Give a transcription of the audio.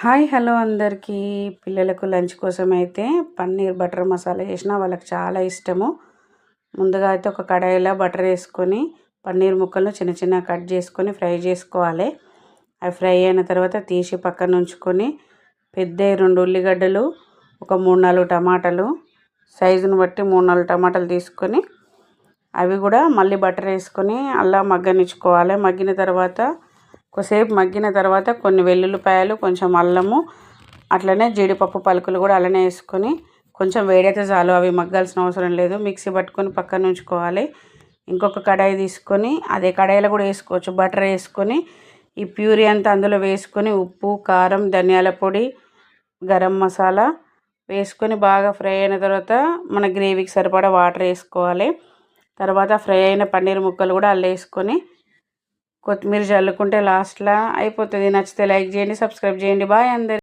Hi hello అందరికీ పిల్లలకు lunch కోసం అయితే పన్నీర్ బటర్ మసాలా చేసిన వాళ్ళకి చాలా ఇష్టము. ముందుగా అయితే ఒక కడాయిలో బటర్ వేసుకొని పన్నీర్ ముక్కలను చిన్న చిన్న కట్ చేసుకొని ఫ్రై చేసుకోవాలి. అవి ఫ్రై అయిన తర్వాత తీసి పక్కన ఉంచుకొని పెద్ద 2 ఉల్లిగడ్డలు, ఒక 3-4 టమాటాలు, సైజును బట్టి 3-4 టమాటాలు తీసుకొని అవి కూడా మళ్ళీ బటర్ వేసుకొని అలా మగ్గనిచ్చుకోవాలి. మగ్గిన తర్వాత కొద్దిసేపు మగ్గిన తర్వాత కొన్ని వెల్లుల్లిపాయలు, కొంచెం అల్లము, అట్లనే జీడిపప్పు పలుకులు కూడా అలానే వేసుకొని కొంచెం వేడైతే చాలు, అవి మగ్గాల్సిన అవసరం లేదు. మిక్సీ పట్టుకొని పక్కన ఉంచుకోవాలి. ఇంకొక కడాయి తీసుకొని అదే కడాయిలో కూడా వేసుకోవచ్చు. బటర్ వేసుకొని ఈ ప్యూరీ అంతా అందులో వేసుకొని ఉప్పు, కారం, ధనియాల పొడి, గరం మసాలా వేసుకొని బాగా ఫ్రై అయిన తర్వాత మన గ్రేవీకి సరిపడా వాటర్ వేసుకోవాలి. తర్వాత ఫ్రై అయిన పన్నీర్ ముక్కలు కూడా అల్ల వేసుకొని కొత్తిమీర చల్లుకుంటే లాస్ట్లో అయిపోతుంది. నచ్చితే లైక్ చేయండి, సబ్స్క్రైబ్ చేయండి. బాయ్ అందరికీ.